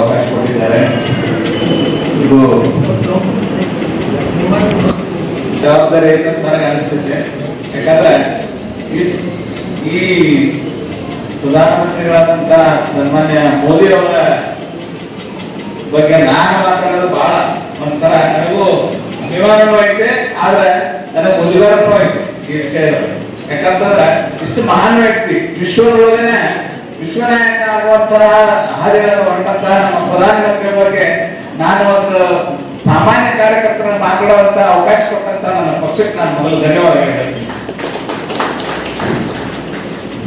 ಅವಕಾಶ ಕೊಟ್ಟಿದ್ದಾರೆ. ಇದು ಜವಾಬ್ದಾರಿ ಅಂತ ನನಗೆ ಅನಿಸ್ತೈತೆ. ಯಾಕಂದ್ರೆ ಈ ಪ್ರಧಾನಮಂತ್ರಿಗಳಾದಂತ ಸನ್ಮಾನ್ಯ ಮೋದಿ ಅವರ ಬಗ್ಗೆ ನಾನು ಮಾತಾಡೋದು ಬಹಳ ಒಂಥರ ನನಗೂ ಅಭಿಮಾನವೂ ಐತೆ, ಆದ್ರೆ ನನಗೆ ಮುಜುಗರವೂ ಐತೆ ಈ ವಿಷಯದಲ್ಲಿ. ಯಾಕಂತಂದ್ರೆ ಇಷ್ಟು ಮಹಾನ್ ವ್ಯಕ್ತಿ, ವಿಶ್ವದೊಳಗನೆ ವಿಶ್ವನಾಯಕ ಆಗುವಂತಹ ಹಾದಿಗಳನ್ನು ಹೊರಟಂತಹ ನಮ್ಮ ಪ್ರಧಾನಮಂತ್ರಿ ಬಗ್ಗೆ ನಾನು ಒಂದು ಸಾಮಾನ್ಯ ಕಾರ್ಯಕರ್ತರ ಮಾತಾಡುವಂತ ಅವಕಾಶ ಕೊಟ್ಟಂತ ನನ್ನ ಪಕ್ಷಕ್ಕೆ ನಾನು ಮೊದಲು ಧನ್ಯವಾದಗಳು ಹೇಳ್ತೀನಿ.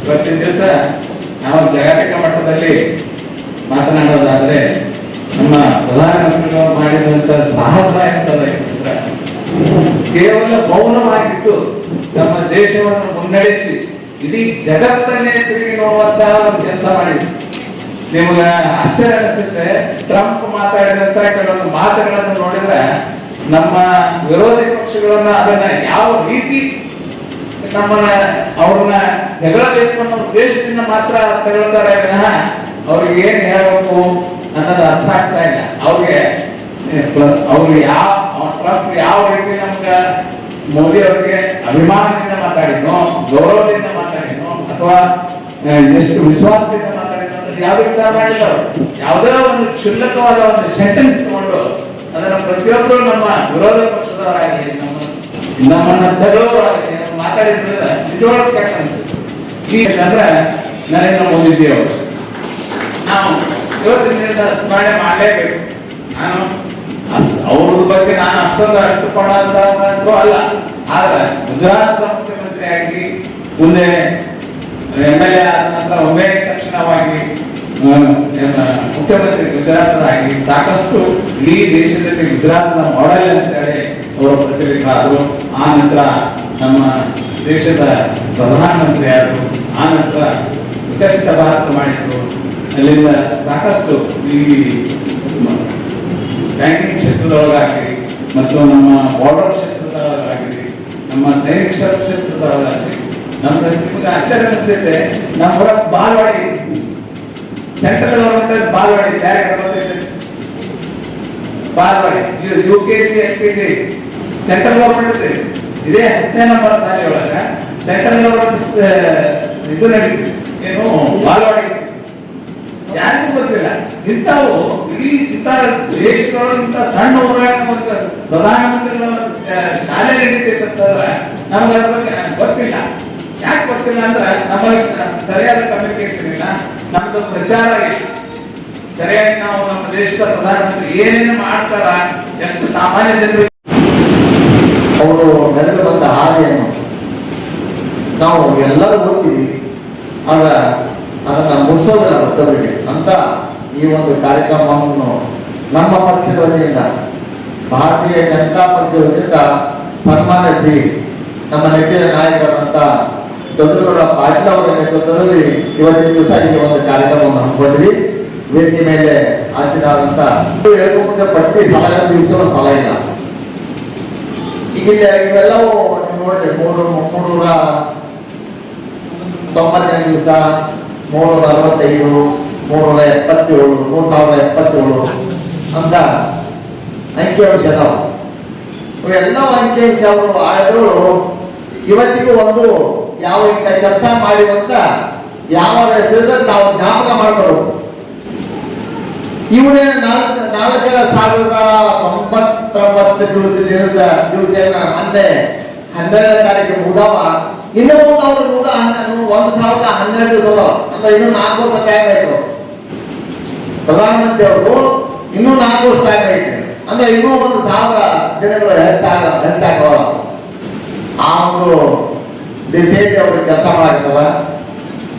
ಇವತ್ತಿನ ದಿವಸ ನಾವು ಜಾಗತಿಕ ಮಟ್ಟದಲ್ಲಿ ಮಾತನಾಡೋದಾದ್ರೆ ನಮ್ಮ ಪ್ರಧಾನಮಂತ್ರಿಗಳು ಮಾಡಿದಂತ ಸಾಹಸ ಎಂತಂದ್ರೆ ಕೇವಲ ಮೌನವಾಗಿದ್ದು ನಮ್ಮ ದೇಶವನ್ನು ಮುನ್ನಡೆಸಿ ಇಡೀ ಜಗತ್ತನ್ನೇ ತಿರುಗಿ ನೋಡುವಂತಹ ಒಂದು ಕೆಲಸ ಮಾಡಿದ್ರು. ನಿಮ್ಗೆ ಆಶ್ಚರ್ಯ ಅನಿಸುತ್ತೆ, ಟ್ರಂಪ್ ಮಾತಾಡಿದಂತ ಕೆಲವೊಂದು ಮಾತುಗಳನ್ನು ನೋಡಿದ್ರೆ ನಮ್ಮ ವಿರೋಧಿ ಪಕ್ಷಗಳನ್ನ ಅದನ್ನ ಯಾವ ರೀತಿ ನಮ್ಮನ್ನ ಅವ್ರನ್ನ ಜಗಳಬೇಕು ಅನ್ನೋ ಉದ್ದೇಶದಿಂದ ಮಾತ್ರ ತಗೊಳ್ತಾರೆ ವಿನಃ ಅವ್ರಿಗೆ ಏನ್ ಹೇಳಬೇಕು ಅನ್ನೋದು ಅರ್ಥ ಆಗ್ತಾ ಇಲ್ಲ. ಅವ್ರಿಗೆ ಟ್ರಂಪ್ ಯಾವ ರೀತಿ ನಮ್ಗ ಮೋದಿ ಅವ್ರಿಗೆ ಅಭಿಮಾನದಿಂದ ಮಾತಾಡಿದ್ನೋ, ಗೌರವದಿಂದ ಮಾತಾಡಿದ್ನೋ, ಅಥವಾ ಎಷ್ಟು ವಿಶ್ವಾಸದಿಂದ ಮಾತಾಡಿದ್ನೋ ಅಂತ ಯಾವ್ದು ವಿಚಾರ ಮಾಡಿಲ್ಲ. ಯಾವುದೋ ಒಂದು ಕ್ಷುಲ್ಲಕವಾದ ಒಂದು ಸೆಂಟೆನ್ಸ್ ತಗೊಂಡು ಅದನ್ನ ಪ್ರತಿಯೊಬ್ಬರು ನಮ್ಮ ವಿರೋಧ ಪಕ್ಷದವರಾಗಿ ನಮ್ಮನ್ನ ತಗೊಳ್ಳೋರಾಗಿ ಮಾತಾಡಿದ್ರೆ ನಿಜವಾಗ್ಲೂ ಅನಿಸುತ್ತೆ. ಈ ಅಂದ್ರೆ ನರೇಂದ್ರ ಮೋದಿಜಿ ಅವರು ನಾವು ಇವತ್ತಿನ ದಿವಸ ಸ್ಮರಣೆ ಮಾಡಲೇಬೇಕು. ನಾನು ಅವ್ರ ಬಗ್ಗೆ ನಾನು ಅಷ್ಟೊಂದು ಅರ್ಥಕೊಳ್ಳೋ ಅಲ್ಲ, ಆದ್ರೆ ಗುಜರಾತ್ ಮುಖ್ಯಮಂತ್ರಿಯಾಗಿ ಮುಂದೆ MLA ಆದ ನಂತರ ಒಮ್ಮೆ ತಕ್ಷಣವಾಗಿ ಮುಖ್ಯಮಂತ್ರಿ ಗುಜರಾತ್ನಾಗಿ ಸಾಕಷ್ಟು ಇಡೀ ದೇಶದಲ್ಲಿ ಗುಜರಾತ್ನ ಮಾಡೆಲ್ ಅಂತೇಳಿ ಅವರು ಪ್ರಚಲಿತ ಆದರು. ಆ ನಂತರ ನಮ್ಮ ದೇಶದ ಪ್ರಧಾನಮಂತ್ರಿ ಆದರು. ಆ ನಂತರ ವಿಕಸಿತ ಭಾರತ ಮಾಡಿದ್ರು. ಅಲ್ಲಿಂದ ಸಾಕಷ್ಟು ಈ ಬ್ಯಾಂಕಿಂಗ್ ಕ್ಷೇತ್ರದೊಳಗಾಗಲಿ ಮತ್ತು ನಮ್ಮ ಬಾರ್ಡರ್ ಕ್ಷೇತ್ರದೊಳಗಾಗಲಿ ನಮ್ಮ ಸೈನಿಕ ಕ್ಷೇತ್ರದೊಳಗಾಗಲಿ ನಮ್ಗೆ ನಿಮಗೆ ಆಶ್ಚರ್ಯ ಅನಿಸ್ತೈತೆ. ನಮ್ಮ ಹೊರ Balwadi central government Balwadi Balwadi UKG LKG central government ಇದೇ 10ನೇ ನಂಬರ್ ಶಾಲೆ ಒಳಗ ಸೆಂಟ್ರಲ್ ಗವರ್ಮೆಂಟ್ ಇದು ನಡೀತು, ಏನು ಬಾಲ್ವಾಡಿ ಯಾರಿಗೂ ಗೊತ್ತಿಲ್ಲ. ಇಂಥವು ಇಡೀ ಇಂಥ ದೇಶದೊಳಗಿಂತ ಸಣ್ಣ ಊರಾಗ ಒಂದು ಪ್ರಧಾನಮಂತ್ರಿಗಳ ಶಾಲೆ ನಡೀತೈತಂತಂದ್ರೆ ನಮ್ಗೆ ಅದ್ರ ಬಗ್ಗೆ ಗೊತ್ತಿಲ್ಲ. ಯಾಕೆ ಗೊತ್ತಿಲ್ಲ ಅಂದ್ರೆ ನಮ್ಮಲ್ಲಿ ಸರಿಯಾದ ಕಮ್ಯುನಿಕೇಶನ್ ಇಲ್ಲ, ನಮ್ದು ಪ್ರಚಾರ ಇಲ್ಲ. ಸರಿಯಾಗಿ ನಾವು ನಮ್ಮ ದೇಶದ ಪ್ರಧಾನಮಂತ್ರಿ ಏನೇನು ಮಾಡ್ತಾರ, ಎಷ್ಟು ಸಾಮಾನ್ಯ ಜನರಿಗೆ ಅವರು ನಡೆದು ಬಂದ ಹಾದಿಯನ್ನು ನಾವು ಎಲ್ಲರೂ ಗೊತ್ತೀವಿ, ಆದ್ರೆ ಅದನ್ನ ಮುಗಿಸೋದಿಲ್ಲ ಮತ್ತೊಬ್ಬರಿಗೆ ಅಂತ ಈ ಒಂದು ಕಾರ್ಯಕ್ರಮವನ್ನು ನಮ್ಮ ಪಕ್ಷದ ವತಿಯಿಂದ, ಭಾರತೀಯ ಜನತಾ ಪಕ್ಷದ ವತಿಯಿಂದ ಸನ್ಮಾನ್ಯ ಶ್ರೀ ನಮ್ಮ ನೆಚ್ಚಿನ ನಾಯಕರಾದಂಥ ದೊಡ್ಡಗೌಡ ಪಾಟೀಲ್ ಅವರ ನೇತೃತ್ವದಲ್ಲಿ ಇವತ್ತಿನ ದಿವಸ ಈ ಒಂದು ಕಾರ್ಯಕ್ರಮವನ್ನು ಹಮ್ಮಿಕೊಂಡಿವಿ. ವೇದಿಕೆ ಮೇಲೆ ಆಸೀನರಾದಂಥ ಹೇಳ್ಕೊಂಡ್ರೆ ಪಟ್ಟಿ ಸಲಹ ದಿವಸ ಸಲ ಇಲ್ಲ. ಈಗ ಇವೆಲ್ಲವೂ ನೀವು ನೋಡ್ರಿ 398 ದಿವಸ, 365, 377, 3077 ಅಂತ ಅಂಕಿಅಂಶ ಅದಾವ. ಇವೆಲ್ಲ ಅಂಕಿಅಂಶ ಅವರು ಆಳಿದವರು ಇವತ್ತಿಗೂ ಒಂದು ಯಾವ ಕೆಲಸ ಮಾಡಿದಂತ ಯಾವ ಹೆಸರಿದ್ರೆ ನಾವು ಜ್ಞಾಪಕ ಮಾಡ್ಕೊಳ್ಬೇಕು. ಇವನೇ 4099 ದಿವಸ ಮೊನ್ನೆ 12ನೇ ತಾರೀಕು ಮುಗ್ದವ. ಇನ್ನು ಮುಂದೆ ಅವರು 1012 ದಿವಸ ಅಂದ್ರೆ ಇನ್ನೂ 4 ವರ್ಷ ಟೈಮ್ ಆಯ್ತು. ಪ್ರಧಾನಮಂತ್ರಿ ಅವರು ಇನ್ನೂ 4 ವರ್ಷ ಟೈಮ್ ಐತೆ ಅಂದ್ರೆ ಇನ್ನೂ 1000 ದಿನಗಳು ಹೆಚ್ಚಾಗವ. ಆ ಒಂದು ದಿಸೆಯಲ್ಲಿ ಅವರು ಕೆಲಸ ಮಾಡಾಕ್ತಾರ.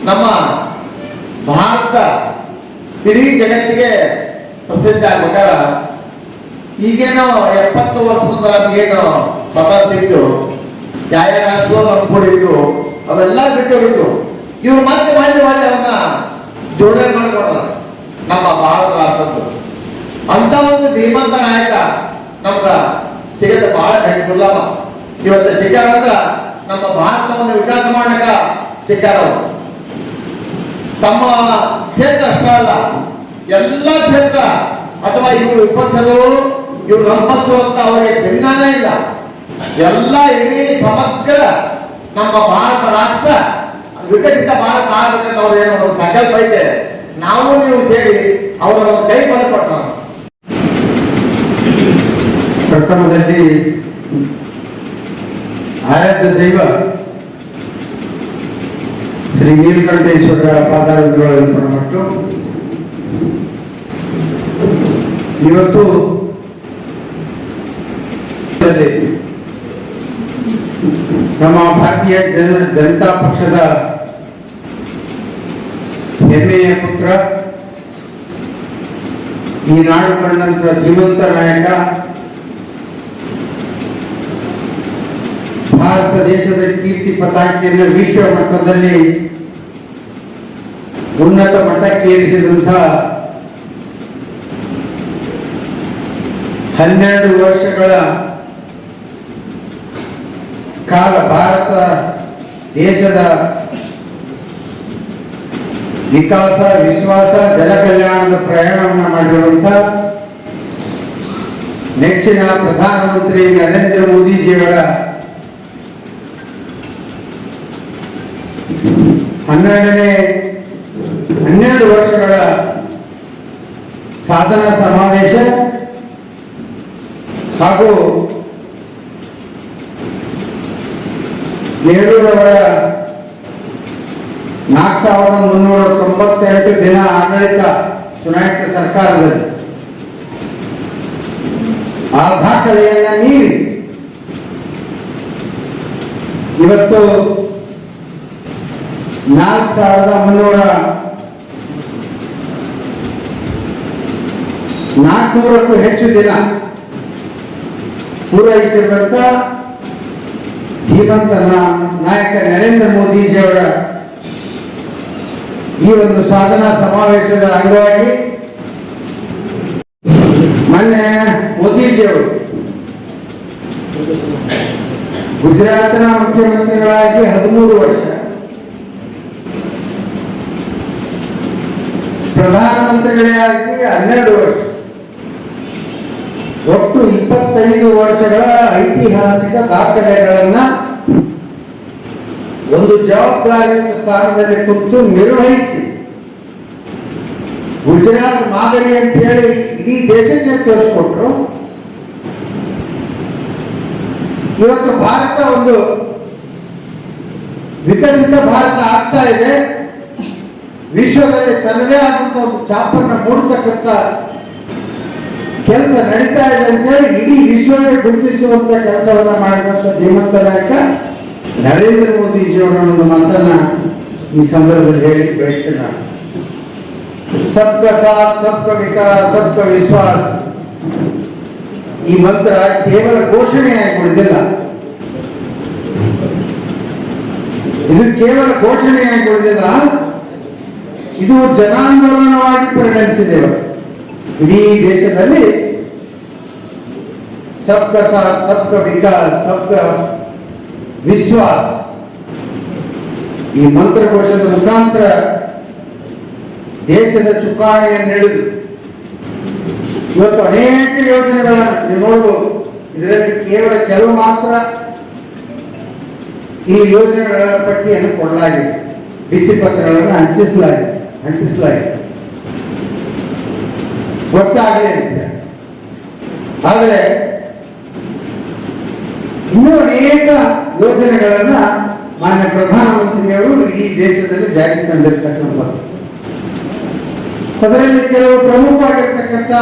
ನಮ್ಮ ಭಾರತ ಇಡೀ ಜಗತ್ತಿಗೆ ಪ್ರಸಿದ್ಧ ಆಗ್ಬೇಕಾರ ಈಗೇನೋ 70 ವರ್ಷ ಮುಂದೆ ನಮ್ಗೇನು ಪತ್ರ ಸಿಕ್ತು, ಯಾವ ರಾಷ್ಟ್ರಗಳು ನಮ್ಗೆ ಕೊಡಿದ್ರು ಅವೆಲ್ಲ ಬಿಟ್ಟು ಹೋಗಿದ್ರು. ಇವ್ರು ಮತ್ತೆ ಮಾಡಿ ಅವನ್ನ ಜೋಡಣೆ ಮಾಡಿಕೊಡಲ್ಲ ನಮ್ಮ ಭಾರತ ರಾಷ್ಟ್ರದ್ದು. ಅಂತ ಒಂದು ಧೀಮಂತ ನಾಯಕ ನಮ್ಗ ಸಿಗದ ಬಹಳ ದುರ್ಲಭ. ಇವತ್ತು ಸಿಕ್ಕಾರಂದ್ರ ನಮ್ಮ ಭಾರತವನ್ನು ವಿಕಾಸ ಮಾಡಕ ಸಿಕ್ಕಾರ. ತಮ್ಮ ಕ್ಷೇತ್ರ ಅಷ್ಟೇ ಅಲ್ಲ, ಎಲ್ಲ ಕ್ಷೇತ್ರ ಅಥವಾ ಇವರು ವಿಪಕ್ಷದವರು ಇವರು ನಮ್ಮ ಪಕ್ಷರು ಅಂತ ಅವರಿಗೆ ಭಿನ್ನನೇ ಇಲ್ಲ. ಎಲ್ಲ ಇಡೀ ಸಮಗ್ರ ನಮ್ಮ ಭಾರತ ರಾಷ್ಟ್ರ ವಿಕಸಿತ ಭಾರತ ಆಗಬೇಕಂತ ಅವ್ರ ಏನೋ ಒಂದು ಸಂಕಲ್ಪ ಐತೆ. ನಾವು ನೀವು ಸೇರಿ ಅವರ ಒಂದು ಕೈ ಬಲಪಡಿಸೋಣ. ಪ್ರಥಮದಲ್ಲಿ ಆರಾಧ್ಯ ದೈವ ಶ್ರೀ ನೀಲಕಂಠೇಶ್ವರ ಪಾದಾರಗಳನ್ನು ಪ್ರಣಮಿಟ್ಟು ಇವತ್ತು ನಮ್ಮ ಭಾರತೀಯ ಜನತಾ ಪಕ್ಷದ ಹೆಮ್ಮೆಯ ಪುತ್ರ, ಈ ನಾಡು ಕಂಡಂತ ಧೀಮಂತ ನಾಯಕ, ಭಾರತ ದೇಶದ ಕೀರ್ತಿ ಪತಾಕೆಯನ್ನು ವಿಶ್ವ ಮಟ್ಟದಲ್ಲಿ ಉನ್ನತ ಮಟ್ಟಕ್ಕೇರಿಸಿದಂಥ 12 ವರ್ಷಗಳ ಕಾಲ ಭಾರತ ದೇಶದ ವಿಕಾಸ, ವಿಶ್ವಾಸ, ಜನಕಲ್ಯಾಣದ ಪ್ರಯಾಣವನ್ನು ಮಾಡಿರುವಂಥ ನೆಚ್ಚಿನ ಪ್ರಧಾನಮಂತ್ರಿ ನರೇಂದ್ರ ಮೋದಿಜಿಯವರ 12 ವರ್ಷಗಳ ಸಾಧನಾ ಸಮಾವೇಶ ಹಾಗೂ ನೆಹರೂರವರ 4398 ದಿನ ಆಡಳಿತ ಚುನಾಯಿತ ಸರ್ಕಾರದಲ್ಲಿ ಆ ದಾಖಲೆಯನ್ನ ಮೀರಿ ಇವತ್ತು 4,400ಕ್ಕೂ ಹೆಚ್ಚು ದಿನ ಪೂರೈಸಿರುವಂತ ಧೀಮಂತ ನಾಯಕ ನರೇಂದ್ರ ಮೋದಿಜಿಯವರ ಈ ಒಂದು ಸಾಧನಾ ಸಮಾವೇಶದ ಅಂಗವಾಗಿ ಮೊನ್ನೆ ಮೋದಿಜಿಯವರು ಗುಜರಾತ್ನ ಮುಖ್ಯಮಂತ್ರಿಗಳಾಗಿ 13 ವರ್ಷ, ಪ್ರಧಾನಮಂತ್ರಿಗಳಾಗಿ 12 ವರ್ಷ, ಒಟ್ಟು 25 ವರ್ಷಗಳ ಐತಿಹಾಸಿಕ ದಾಖಲೆಗಳನ್ನ ಒಂದು ಜವಾಬ್ದಾರಿಯುತ ಸ್ಥಾನದಲ್ಲಿ ಕುರಿತು ನಿರ್ವಹಿಸಿ ಗುಜರಾತ್ ಮಾದರಿ ಅಂತ ಹೇಳಿ ಇಡೀ ದೇಶಕ್ಕೆ ತೋರಿಸಿಕೊಟ್ರು. ಇವತ್ತು ಭಾರತ ಒಂದು ವಿಕಸಿತ ಭಾರತ ಆಗ್ತಾ ಇದೆ. ವಿಶ್ವದಲ್ಲಿ ತನ್ನದೇ ಆದಂತ ಒಂದು ಛಾಪನ್ನು ಮೂಡತಕ್ಕಂಥ ಕೆಲಸ ನಡೀತಾ ಇದೆ ಅಂತ ಹೇಳಿ ಇಡೀ ವಿಶ್ವವೇ ಗುರುತಿಸುವಂತ ಕೆಲಸವನ್ನ ಮಾಡಿದಂತ ಧೀಮಂತ ನಾಯಕ ನರೇಂದ್ರ ಮೋದಿಜಿಯವರ ಒಂದು ಮಾತನ್ನ ಈ ಸಂದರ್ಭದಲ್ಲಿ ಹೇಳಿ ಬಯಸ್ತೇನೆ. ಸಬ್ಕಾ ಸಾಥ್, ಸಬ್ಕಾ ವಿಕಾಸ್, ಸಬ್ಕಾ ವಿಶ್ವಾಸ್ ಈ ಮಂತ್ರ ಕೇವಲ ಘೋಷಣೆಯಾಗಿ ಉಳಿದಿಲ್ಲ. ಇದು ಕೇವಲ ಘೋಷಣೆಯಾಗಿ ಉಳಿದಿಲ್ಲ, ಇದು ಜನಾಂದೋಲನವಾಗಿ ಪರಿಣಮಿಸಿದೆ. ಇಡೀ ದೇಶದಲ್ಲಿ ಸಬ್ಕಾ ಸಾಥ್, ಸಬ್ಕಾ ವಿಕಾಸ್, ಸಬ್ಕಾ ವಿಶ್ವಾಸ್ ಈ ಮಂತ್ರಘೋಷದ ಮುಖಾಂತರ ದೇಶದ ಚುಕ್ಕಾಣಿಯನ್ನು ಹಿಡಿದು ಇವತ್ತು ಅನೇಕ ಯೋಜನೆಗಳನ್ನ ನೀವು ನೋಡಬಹುದು. ಇದರಲ್ಲಿ ಕೇವಲ ಕೆಲವು ಮಾತ್ರ ಈ ಯೋಜನೆಗಳ ಪಟ್ಟಿಯನ್ನು ಕೊಡಲಾಗಿದೆ, ಭಿತ್ತಿಪತ್ರಗಳನ್ನು ಅಂಟಿಸಲಾಗಿದೆ ಗೊತ್ತಾಗಲಿ ಅಂತ. ಆದರೆ ಇನ್ನೂ ಅನೇಕ ಯೋಜನೆಗಳನ್ನ ಮಾನ್ಯ ಪ್ರಧಾನಮಂತ್ರಿಯವರು ಇಡೀ ದೇಶದಲ್ಲಿ ಜಾರಿಗೆ ತಂದಿರತಕ್ಕಂಥದ್ದು. ಅದರಲ್ಲಿ ಕೆಲವು ಪ್ರಮುಖವಾಗಿರ್ತಕ್ಕಂಥ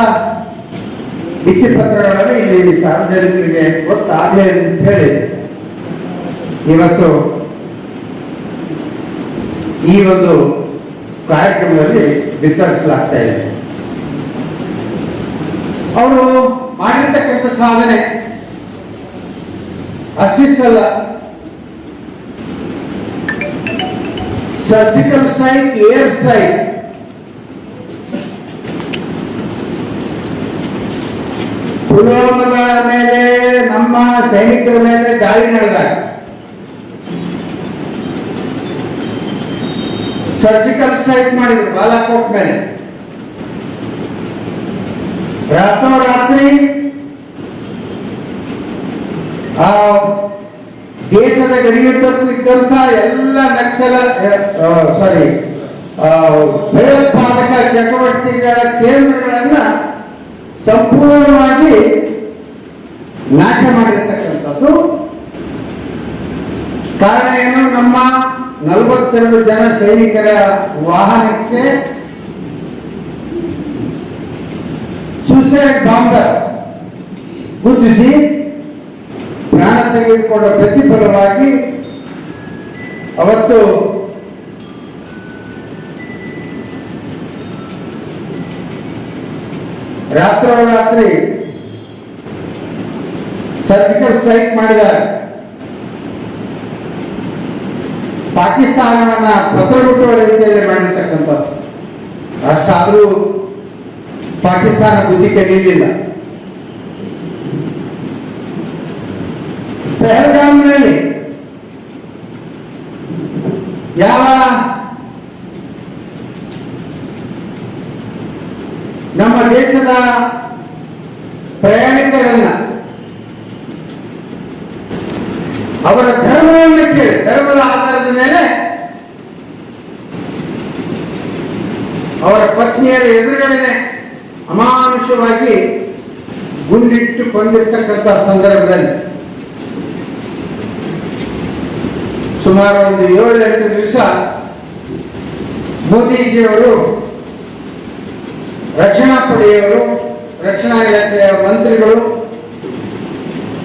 ಭಿತ್ತಿಪತ್ರಗಳನ್ನು ಇಲ್ಲಿ ಸಾರ್ವಜನಿಕರಿಗೆ ಗೊತ್ತಾಗಲಿ ಅಂತ ಹೇಳಿ ಇವತ್ತು ಈ ಒಂದು ಕಾರ್ಯಕ್ರಮದಲ್ಲಿ ವಿತರಿಸಲಾಗ್ತಾ ಇದೆ. ಅವರು ಮಾಡಿರ್ತಕ್ಕಂಥ ಸಾಧನೆ ಅಷ್ಟಿಷ್ಟಲ್ಲ. ಸರ್ಜಿಕಲ್ ಸ್ಟ್ರೈಕ್, ಏರ್ ಸ್ಟ್ರೈಕ್, ಪುಲ್ವಾಮದ ಮೇಲೆ ನಮ್ಮ ಸೈನಿಕರ ಮೇಲೆ ದಾಳಿ ನಡೆದಾಗ ಸರ್ಜಿಕಲ್ ಸ್ಟ್ರೈಕ್ ಮಾಡಿದ್ರು ಬಾಲಾಕೋಟ್ ಮೇಲೆ. ರಾತ್ರೋರಾತ್ರಿ ಆ ದೇಶದ ಗಡಿಯುದ್ದಕ್ಕೂ ಇದ್ದಂತ ಎಲ್ಲ ನಕ್ಸಲ ಭಯೋತ್ಪಾದಕ ಚಟುವಟಿಕೆಗಳ ಕೇಂದ್ರಗಳನ್ನ ಸಂಪೂರ್ಣವಾಗಿ ನಾಶ ಮಾಡಿರ್ತಕ್ಕಂಥದ್ದು. ಕಾರಣ ಏನು? ನಮ್ಮ 42 ಜನ ಸೈನಿಕರ ವಾಹನಕ್ಕೆ ಸೂಸೈಡ್ ಬಾಂಬರ್ ಗುರುತಿಸಿ ಪ್ರಾಣ ತೆಗೆದುಕೊಂಡ ಪ್ರತಿಫಲವಾಗಿ ಅವತ್ತು ರಾತ್ರೋರಾತ್ರಿ ಸರ್ಜಿಕಲ್ ಸ್ಟ್ರೈಕ್ ಮಾಡಿದ್ದಾರೆ. ಪಾಕಿಸ್ತಾನವನ್ನ ಪತ್ರಗುಟ್ಟುವ ರೀತಿಯಲ್ಲಿ ಮಾಡಿರ್ತಕ್ಕಂಥದ್ದು. ಅಷ್ಟಾದರೂ ಪಾಕಿಸ್ತಾನ ಬುದ್ಧಿ ಕಲಿಯಲಿಲ್ಲ. ಪಹಲ್ಗಾಮ್ನಲ್ಲಿ ಯಾವ ನಮ್ಮ ದೇಶದ ಪ್ರಯಾಣಿಕರನ್ನ ಅವರ ಧರ್ಮವನ್ನು ಕೇಳಿ, ಧರ್ಮದ ಆಧಾರದ ಮೇಲೆ ಅವರ ಪತ್ನಿಯರ ಎದುರುಗಡೆನೆ ಅಮಾನುಷವಾಗಿ ಗುಂಡಿಟ್ಟು ಕೊಂದಿರ್ತಕ್ಕಂಥ ಸಂದರ್ಭದಲ್ಲಿ ಸುಮಾರು ಒಂದು 7-8 ದಿವಸ ಮೋದಿಜಿಯವರು, ರಕ್ಷಣಾ ಪಡೆಯವರು, ರಕ್ಷಣಾ ಇಲಾಖೆಯ ಮಂತ್ರಿಗಳು,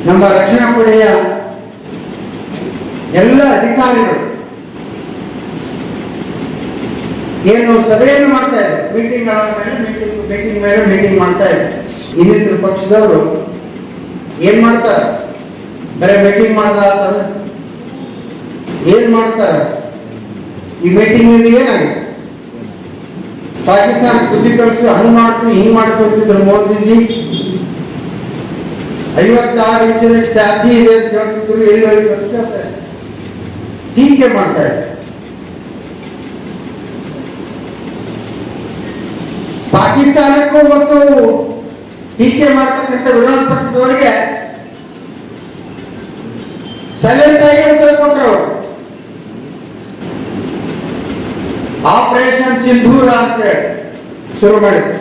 ನಮ್ಮ ರಕ್ಷಣಾ ಪಡೆಯ ಎಲ್ಲ ಅಧಿಕಾರಿಗಳು ಏನು ಸಭೆಯನ್ನು ಮಾಡ್ತಾ ಇದ್ದಾರೆ. ಮೀಟಿಂಗ್ ಮೇಲೆ ಮೀಟಿಂಗ್ ಮಾಡ್ತಾ ಇದ್ದಾರೆ. ಇನ್ನಿತರ ಪಕ್ಷದವರು ಏನ್ ಮಾಡ್ತಾರೆ? ಬರೀ ಮೀಟಿಂಗ್ ಮಾಡ್ತಾರೆ. ಏನ್ ಮಾಡ್ತಾರೆ? ಈ ಮೀಟಿಂಗ್ ನಿಂದ ಏನಾಗಿದೆ? ಪಾಕಿಸ್ತಾನ ಬುದ್ಧಿ ಕಳಿಸಿ ಹಂಗ್ ಮಾಡ್ತೀವಿ ಹಿಂಗ್ ಮಾಡ್ಕೊತಿದ್ರು ಮೋದಿಜಿ. 56 ಇಂಚಿನ ಛಾತಿ ಇದೆ ಅಂತ ಹೇಳ್ತಿದ್ರು. ಎಲ್ಲಿ ಹೋಯ್ತು ಅಂತ ಹೇಳ್ತಾರೆ. ಟೀಕೆ ಮಾಡ್ತಾ ಇದ್ದಾರೆ. ಪಾಕಿಸ್ತಾನಕ್ಕೂ ಮತ್ತು ಟೀಕೆ ಮಾಡ್ತಕ್ಕಂಥ ವಿರೋಧ ಪಕ್ಷದವರಿಗೆ ಸೈಲೆಂಟ್ ಆಗಿ ಉತ್ತರ ಕೊಟ್ಟರು. ಆಪರೇಷನ್ ಸಿಂಧೂರ ಅಂತ ಶುರು ಮಾಡಿದ್ರು.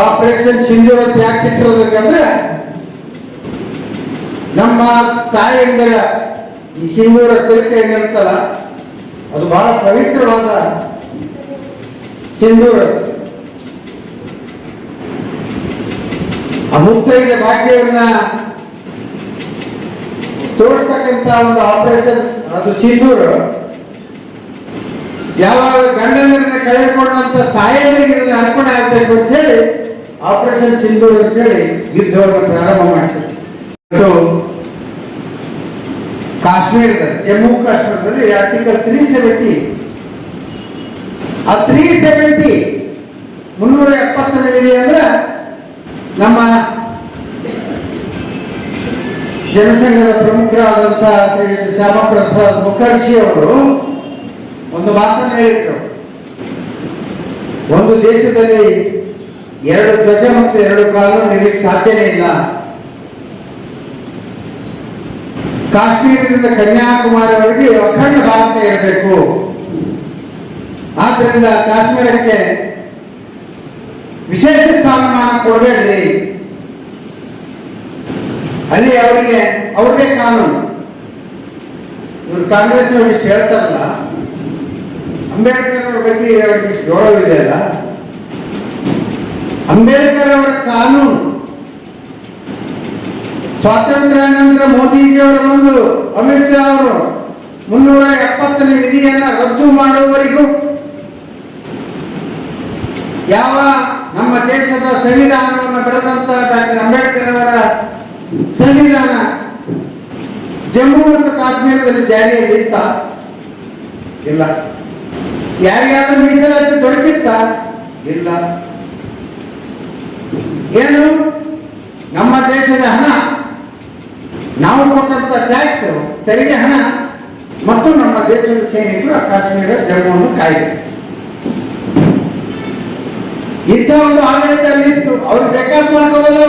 ಆಪರೇಷನ್ ಸಿಂಧೂರ ಅಂತ ಯಾಕೆ ಇಟ್ಟಿರೋದಕ್ಕಂದ್ರೆ ನಮ್ಮ ತಾಯಿಯಂದರ ಈ ಸಿಂಧೂರ ತಿರುಕೆ ಏನಿರ್ತಲ್ಲ ಅದು ಬಹಳ ಪವಿತ್ರವಾದ ಸಿಂಧೂರ. ಆ ಮುತ್ತೈದೆ ಭಾಗ್ಯವನ್ನ ತೋರ್ತಕ್ಕಂಥ ಒಂದು ಆಪರೇಷನ್ ಅದು ಸಿಂಧೂರ. ಯಾವಾಗ ಗಂಡನರನ್ನ ಕಳೆದುಕೊಂಡಂತ ತಾಯಿಯರಿಗೆ ಅರ್ಪಣೆ ಆಗ್ಬೇಕು ಅಂತ ಹೇಳಿ ಆಪರೇಷನ್ ಸಿಂಧೂರ್ ಅಂತ ಹೇಳಿ ಯುದ್ಧವನ್ನು ಪ್ರಾರಂಭ ಮಾಡಿಸಿದ್ರು. ಕಾಶ್ಮೀರದಲ್ಲಿ, ಜಮ್ಮು ಕಾಶ್ಮೀರದಲ್ಲಿ ಆರ್ಟಿಕಲ್ 370, ಆ 370 370 ವಿಧಿ ಅಂದ್ರೆ ನಮ್ಮ ಜನಸಂಘದ ಪ್ರಮುಖರಾದಂತಹ ಶ್ರೀ ಶ್ಯಾಮ ಪ್ರಸಾದ್ ಮುಖರ್ಜಿ ಅವರು ಒಂದು ಮಾತನ್ನು ಹೇಳಿದ್ರು. ಒಂದು ದೇಶದಲ್ಲಿ 2 ಧ್ವಜ ಮತ್ತು 2 ಕಾನೂನು ಇರಲಿಕ್ಕೆ ಸಾಧ್ಯನೇ ಇಲ್ಲ. ಕಾಶ್ಮೀರದಿಂದ ಕನ್ಯಾಕುಮಾರಿವರೆಗೆ ಅಖಂಡ ಭಾರತ ಇರಬೇಕು. ಆದ್ದರಿಂದ ಕಾಶ್ಮೀರಕ್ಕೆ ವಿಶೇಷ ಸ್ಥಾನಮಾನ ಕೊಡಬೇಡ್ರಿ. ಅಲ್ಲಿ ಅವರಿಗೆ ಅವ್ರದೇ ಕಾನೂನು. ಇವರು ಕಾಂಗ್ರೆಸ್ ಅವರು ಇಷ್ಟು ಹೇಳ್ತಾರಲ್ಲ, ಅಂಬೇಡ್ಕರ್ ಅವರ ಬಗ್ಗೆ ಅವರಿಗೆ ಇಷ್ಟು ಗೌರವ ಇದೆಯಲ್ಲ, ಅಂಬೇಡ್ಕರ್ ಅವರ ಕಾನೂನು ಸ್ವಾತಂತ್ರ್ಯಾನಂತರ ಮೋದಿಜಿಯವರು ಬಂದು ಅಮಿತ್ ಶಾ ಅವರು 370ನೇ ವಿಧಿಯನ್ನ ರದ್ದು ಮಾಡುವವರೆಗೂ ಯಾವ ನಮ್ಮ ದೇಶದ ಸಂವಿಧಾನವನ್ನು ಬರೆದಂತ ಡಾಕ್ಟರ್ ಅಂಬೇಡ್ಕರ್ ಅವರ ಸಂವಿಧಾನ ಜಮ್ಮು ಮತ್ತು ಕಾಶ್ಮೀರದಲ್ಲಿ ಜಾರಿಯಲ್ಲಿ ಇತ್ತ? ಇಲ್ಲ. ಯಾರಿಗಾದ್ರೂ ಮೀಸಲಾತಿ ದೊರಕಿತ್ತ? ಇಲ್ಲ. ಏನು? ನಮ್ಮ ದೇಶದ ಹಣ, ನಾವು ಕೊಟ್ಟಂತ ಟ್ಯಾಕ್ಸ್, ತೆರಿಗೆ ಹಣ ಮತ್ತು ನಮ್ಮ ದೇಶದ ಸೈನಿಕರು ಕಾಶ್ಮೀರ ಜಮ್ಮುವನ್ನು ಕಾಯ್ಬೇಕು. ಇಂಥ ಒಂದು ಆಡಳಿತ ಅಲ್ಲಿ ಇತ್ತು. ಅವ್ರು ಬೇಕಾದ್ ಮಾಡ್ಕೋಬೋದು,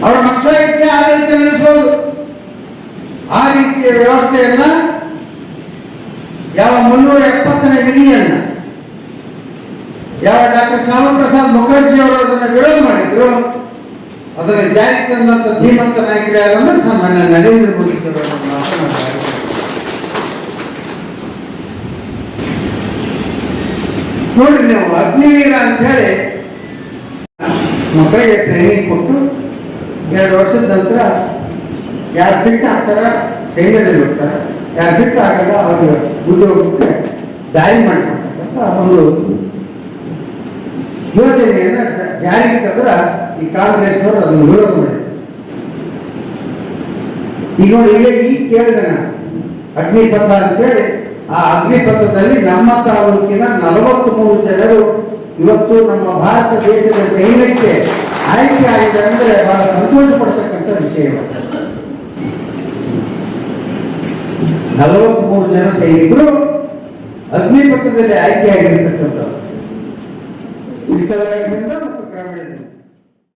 ಅವ್ರ ಮಕ್ಕಳ ಇಚ್ಛೆ ಆಡಳಿತ ನಡೆಸಬಹುದು. ಆ ರೀತಿಯ ವ್ಯವಸ್ಥೆಯನ್ನ ಯಾವ 370ನೇ ವಿಧಿಯನ್ನ ಯಾವ ಡಾಕ್ಟರ್ ಶ್ಯಾಮ ಪ್ರಸಾದ್ ಮುಖರ್ಜಿ ಅವರು ಅದನ್ನು ವಿರೋಧ ಮಾಡಿದ್ರು, ಅದನ್ನು ಜಾರಿಗೆ ತಂದಂತ ಧೀಮಂತ ನಾಯಕರು ಯಾರಂದ್ರೆ ಸಾಮಾನ್ಯ ನರೇಂದ್ರ ಮೋದಿ ಅವರು ಮಾತನಾಡ್ತಾರೆ. ನೋಡ್ರಿ, ನೀವು ಅಗ್ನಿವೀರ ಅಂತ ಹೇಳಿ ಮಕ್ಕಳಿಗೆ ಟ್ರೈನಿಂಗ್ ಕೊಟ್ಟು 2 ವರ್ಷದ ನಂತರ ಯಾರು ಫಿಟ್ ಆಗ್ತಾರ ಸೈನ್ಯದಲ್ಲಿ ಹೋಗ್ತಾರ, ಯಾರು ಫಿಟ್ ಆಗಲ್ಲ ಅವ್ರಿಗೆ ಉದ್ಯೋಗಕ್ಕೆ ದಾರಿ ಮಾಡ್ಕೊಳ್ತಕ್ಕಂಥ ಒಂದು ಯೋಜನೆಯನ್ನ ಜಾರಿಗೆ ತಂದ್ರ ಈ ಕಾಂಗ್ರೆಸ್ನವರು ಅದನ್ನು ವಿರೋಧ ಮಾಡಿ. ಈಗ ನೋಡಿ, ಈಗ ಕೇಳಿದೆ ನಾನು ಅಗ್ನಿಪಥ ಅಂತೇಳಿ. ಆ ಅಗ್ನಿಪಥದಲ್ಲಿ ನಮ್ಮ ತಾಲೂಕಿನ 43 ಜನರು ಇವತ್ತು ನಮ್ಮ ಭಾರತ ದೇಶದ ಸೈನ್ಯಕ್ಕೆ ಆಯ್ಕೆ ಆಗಿದೆ ಅಂದ್ರೆ ಬಹಳ ಸಂತೋಷ ಪಡ್ತಕ್ಕಂಥ ವಿಷಯ. 43 ಜನ ಸೈನಿಕರು ಅಗ್ನಿಪಥದಲ್ಲಿ ಆಯ್ಕೆಯಾಗಿರ್ತಕ್ಕಂಥದ್ದು.